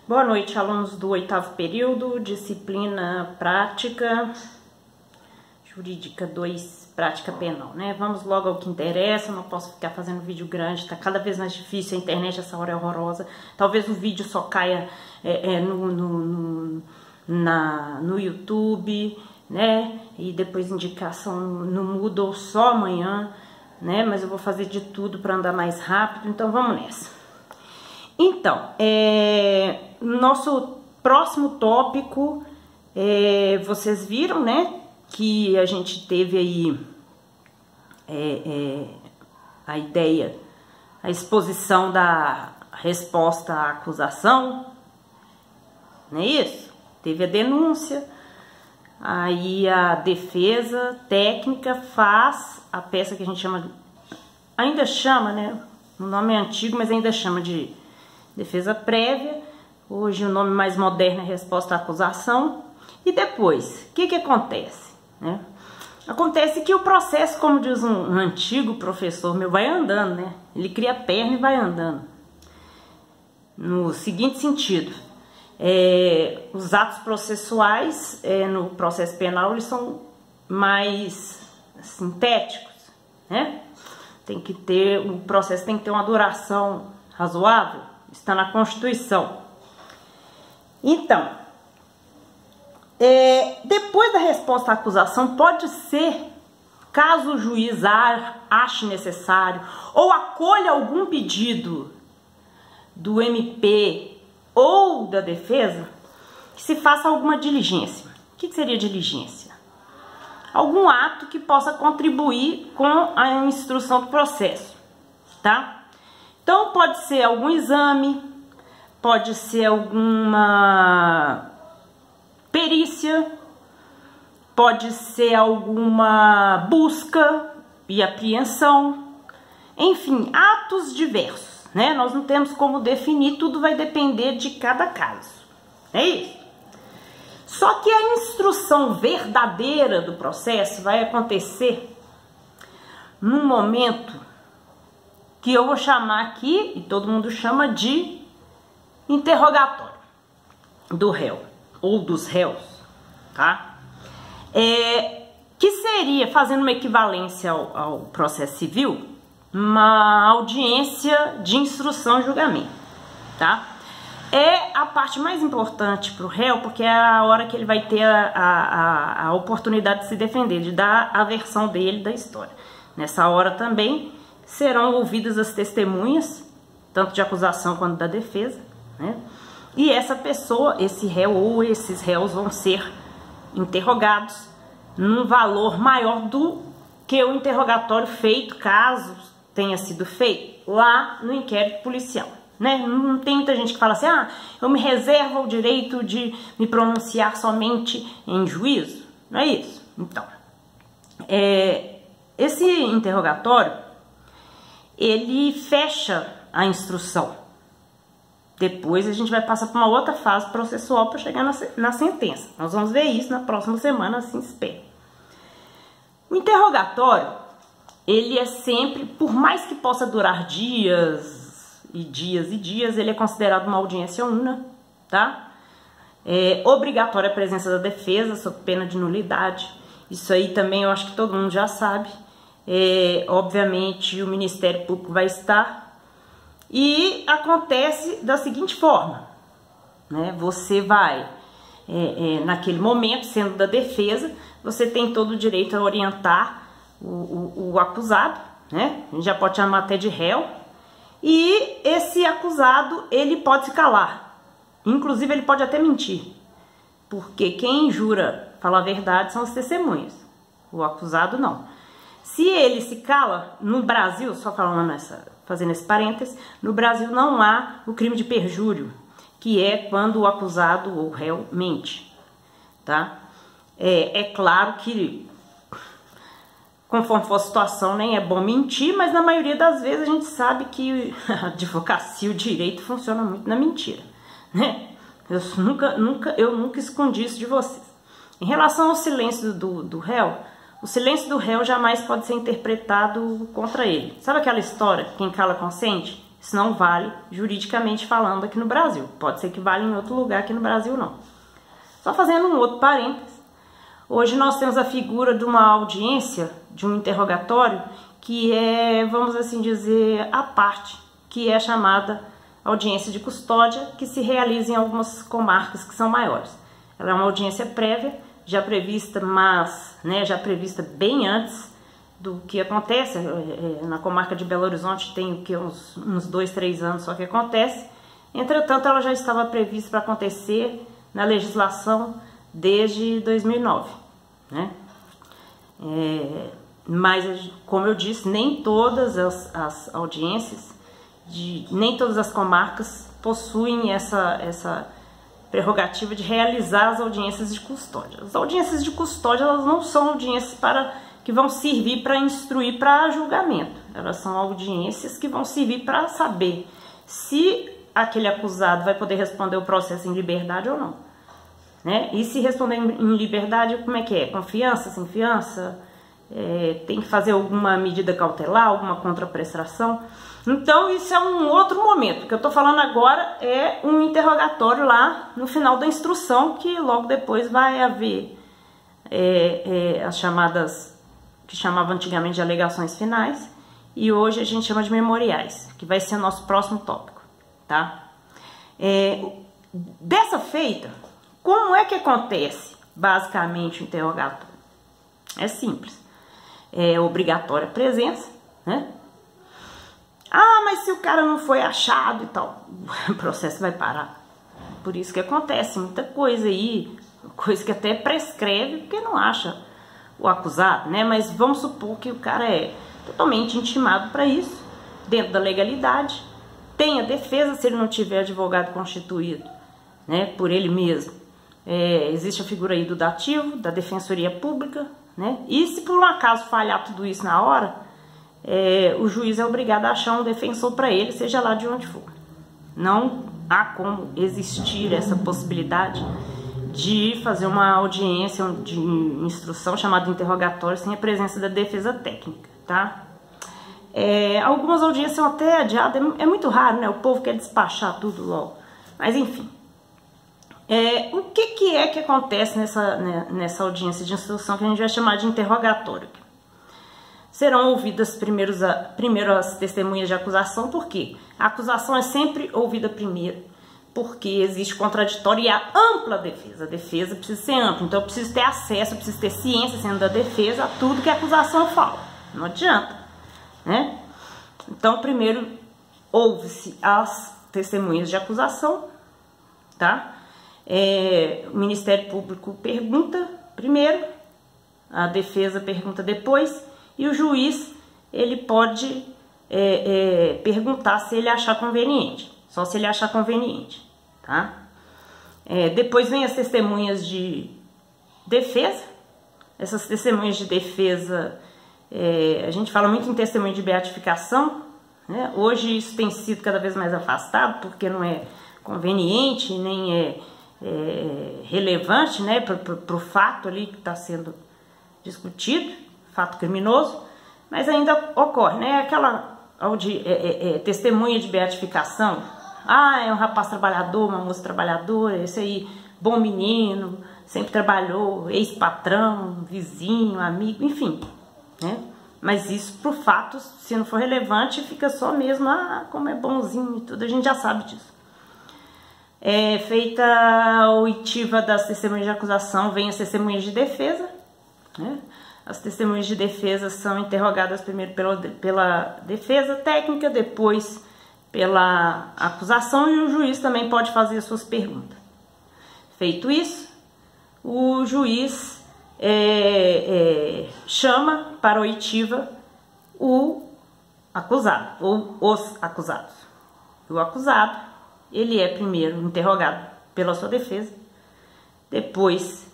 Boa noite, alunos do 8º período, disciplina prática, jurídica 2, prática penal, né? Vamos logo ao que interessa, não posso ficar fazendo vídeo grande, tá cada vez mais difícil, a internet essa hora é horrorosa. Talvez o vídeo só caia no YouTube, né? E depois indicação no Moodle só amanhã, né? Mas eu vou fazer de tudo para andar mais rápido, então vamos nessa. Então, nosso próximo tópico, vocês viram, né, que a gente teve aí a ideia, a exposição da resposta à acusação, não é isso? Teve a denúncia, aí a defesa técnica faz a peça que a gente chama, ainda chama, né, o nome é antigo, mas ainda chama de defesa prévia. Hoje o nome mais moderno é resposta à acusação. E depois, o que acontece, né? Acontece que o processo, como diz um antigo professor meu, vai andando, né? Ele cria a perna e vai andando. No seguinte sentido, os atos processuais no processo penal, eles são mais sintéticos, né? O processo tem que ter uma duração razoável, está na Constituição. Então, depois da resposta à acusação, pode ser, caso o juiz ache necessário ou acolha algum pedido do MP ou da defesa, que se faça alguma diligência. O que seria diligência? Algum ato que possa contribuir com a instrução do processo, tá? Então, pode ser algum exame, pode ser alguma perícia, pode ser alguma busca e apreensão, enfim, atos diversos, né? Nós não temos como definir, tudo vai depender de cada caso, é isso. Só que a instrução verdadeira do processo vai acontecer num momento que eu vou chamar aqui, e todo mundo chama de interrogatório do réu, ou dos réus, tá? Que seria, fazendo uma equivalência ao processo civil, uma audiência de instrução e julgamento, tá? É a parte mais importante para o réu, porque é a hora que ele vai ter a oportunidade de se defender, de dar a versão dele da história. Nessa hora também serão ouvidas as testemunhas, tanto de acusação quanto da defesa, né? E essa pessoa, esse réu ou esses réus vão ser interrogados num valor maior do que o interrogatório feito, caso tenha sido feito, lá no inquérito policial, né? Não tem muita gente que fala assim, eu me reservo o direito de me pronunciar somente em juízo, não é isso? Então, esse interrogatório, ele fecha a instrução. Depois a gente vai passar por uma outra fase processual para chegar na sentença. Nós vamos ver isso na próxima semana, assim espero. O interrogatório, ele é sempre, por mais que possa durar dias e dias e dias, ele é considerado uma audiência una, tá? É obrigatória a presença da defesa, sob pena de nulidade. Isso aí também eu acho que todo mundo já sabe. Obviamente o Ministério Público vai estar, e acontece da seguinte forma, né? Você vai, naquele momento, sendo da defesa, você tem todo o direito a orientar o acusado, né? A gente já pode chamar até de réu, e esse acusado, ele pode se calar, inclusive ele pode até mentir, porque quem jura falar a verdade são as testemunhas, o acusado não. Se ele se cala, no Brasil, só falando fazendo esse parênteses, no Brasil não há o crime de perjúrio, que é quando o acusado ou o réu mente, tá? É claro que, conforme for a situação, nem é bom mentir, mas na maioria das vezes a gente sabe que a advocacia, o direito funciona muito na mentira, né? Eu nunca escondi isso de vocês. Em relação ao silêncio do réu, o silêncio do réu jamais pode ser interpretado contra ele. Sabe aquela história, quem cala consente? Isso não vale juridicamente falando aqui no Brasil. Pode ser que vale em outro lugar, aqui no Brasil não. Só fazendo um outro parênteses. Hoje nós temos a figura de uma audiência, de um interrogatório, que é, vamos assim dizer, à parte, que é chamada audiência de custódia, que se realiza em algumas comarcas que são maiores. Ela é uma audiência prévia, já prevista, mas já prevista bem antes do que acontece. Na comarca de Belo Horizonte tem o que, uns 2, 3 anos só que acontece. Entretanto, ela já estava prevista para acontecer na legislação desde 2009, né? Mas, como eu disse, nem todas as audiências, nem todas as comarcas possuem essa prerrogativa de realizar as audiências de custódia. As audiências de custódia, elas não são audiências que vão servir para instruir para julgamento. Elas são audiências que vão servir para saber se aquele acusado vai poder responder o processo em liberdade ou não, né? E se responder em liberdade, como é que é? Confiança, sem fiança? Tem que fazer alguma medida cautelar, alguma contraprestação? Então isso é um outro momento. O que eu estou falando agora é um interrogatório lá no final da instrução, que logo depois vai haver as chamadas, que chamava antigamente de alegações finais, e hoje a gente chama de memoriais, que vai ser o nosso próximo tópico, tá? Dessa feita, como é que acontece basicamente o interrogatório? É simples. É obrigatória a presença, né? Ah, mas se o cara não foi achado e tal, o processo vai parar. Por isso que acontece muita coisa aí, coisa que até prescreve porque não acha o acusado, né? Mas vamos supor que o cara é totalmente intimado para isso, dentro da legalidade, tem a defesa se ele não tiver advogado constituído, né, por ele mesmo. Existe a figura aí do dativo, da defensoria pública, né? E se por um acaso falhar tudo isso na hora, o juiz é obrigado a achar um defensor para ele, seja lá de onde for. Não há como existir essa possibilidade de fazer uma audiência de instrução chamada interrogatório sem a presença da defesa técnica, tá? Algumas audiências são até adiadas, é muito raro, né? O povo quer despachar tudo logo. Mas enfim, o que é que acontece nessa audiência de instrução que a gente vai chamar de interrogatório? Serão ouvidas primeiro as testemunhas de acusação, por quê? A acusação é sempre ouvida primeiro, porque existe contraditório e a ampla defesa. A defesa precisa ser ampla, então eu preciso ter acesso, eu preciso ter ciência, sendo da defesa, a tudo que a acusação fala. Não adianta, né? Então, primeiro ouve-se as testemunhas de acusação, tá? O Ministério Público pergunta primeiro, a defesa pergunta depois, e o juiz, ele pode perguntar se ele achar conveniente, só se ele achar conveniente, tá? Depois vem as testemunhas de defesa. Essas testemunhas de defesa, a gente fala muito em testemunho de beatificação, né? Hoje isso tem sido cada vez mais afastado, porque não é conveniente, nem é relevante, né, para o fato ali que está sendo discutido, fato criminoso, mas ainda ocorre, né? Aquela testemunha de beatificação. Ah, é um rapaz trabalhador, uma moça trabalhadora, esse aí, bom menino, sempre trabalhou, ex-patrão, vizinho, amigo, enfim, né? Mas isso, pro fato, se não for relevante, fica só mesmo, como é bonzinho e tudo, a gente já sabe disso. Feita a oitiva das testemunhas de acusação, vem as testemunhas de defesa, né? As testemunhas de defesa são interrogadas primeiro pela defesa técnica, depois pela acusação, e o juiz também pode fazer as suas perguntas. Feito isso, o juiz chama para oitiva o acusado, ou os acusados. O acusado, ele é primeiro interrogado pela sua defesa, depois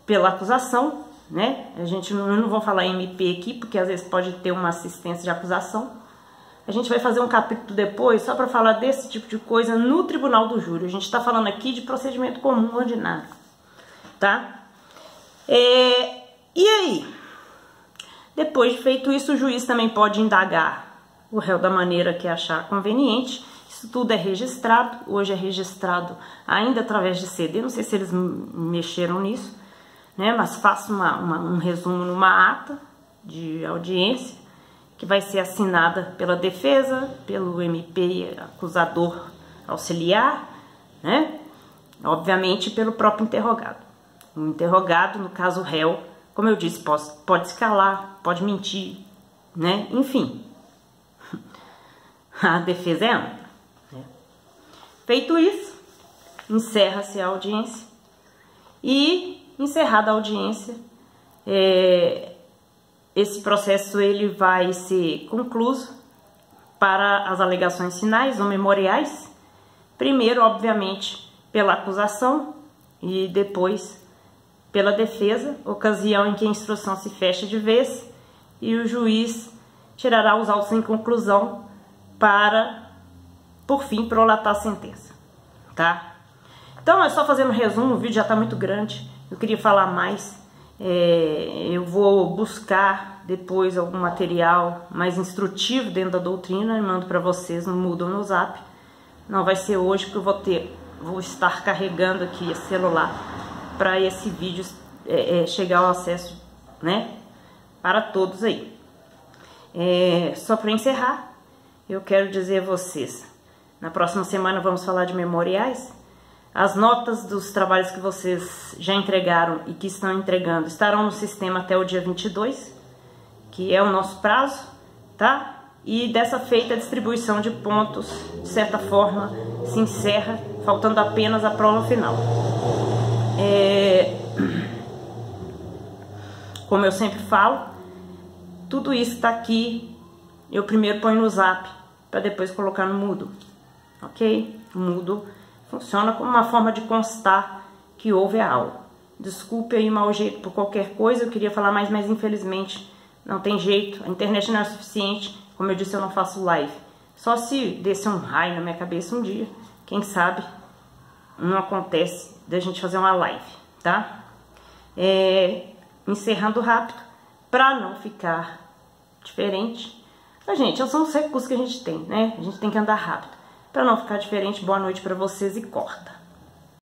pela acusação, né? Eu não vou falar MP aqui, porque às vezes pode ter uma assistência de acusação. A gente vai fazer um capítulo depois só para falar desse tipo de coisa no tribunal do júri. A gente está falando aqui de procedimento comum ordinário, tá? E aí? Depois de feito isso, o juiz também pode indagar o réu da maneira que achar conveniente. Isso tudo é registrado, hoje é registrado ainda através de CD, não sei se eles mexeram nisso, né? Mas faço um resumo numa ata de audiência, que vai ser assinada pela defesa, pelo MP acusador auxiliar, né? Obviamente pelo próprio interrogado. O interrogado, no caso o réu, como eu disse, pode se calar, pode mentir, né? Enfim, a defesa é ampla. Né? Feito isso, encerra-se a audiência e, encerrada a audiência, esse processo ele vai ser concluído para as alegações finais ou memoriais, primeiro, obviamente, pela acusação e depois pela defesa, ocasião em que a instrução se fecha de vez e o juiz tirará os autos em conclusão para, por fim, prolatar a sentença, tá? Então, é só fazendo um resumo, o vídeo já está muito grande, eu queria falar mais. Eu vou buscar depois algum material mais instrutivo dentro da doutrina e mando para vocês no Moodle ou no Zap. Não vai ser hoje porque eu vou estar carregando aqui esse celular para esse vídeo chegar ao acesso, né, para todos aí. Só para encerrar, eu quero dizer a vocês, na próxima semana vamos falar de memoriais. As notas dos trabalhos que vocês já entregaram e que estão entregando estarão no sistema até o dia 22, que é o nosso prazo, tá? E dessa feita a distribuição de pontos, de certa forma, se encerra, faltando apenas a prova final. Como eu sempre falo, tudo isso está aqui, eu primeiro ponho no Zap, para depois colocar no Moodle, ok? O Moodle funciona como uma forma de constar que houve a aula. Desculpe aí o mau jeito por qualquer coisa, eu queria falar mais, mas infelizmente não tem jeito. A internet não é suficiente, como eu disse, eu não faço live. Só se descer um raio na minha cabeça um dia, quem sabe não acontece da gente fazer uma live, tá? Encerrando rápido, para não ficar diferente. Mas, gente, são os recursos que a gente tem, né? A gente tem que andar rápido. Para não ficar diferente, boa noite para vocês e corta.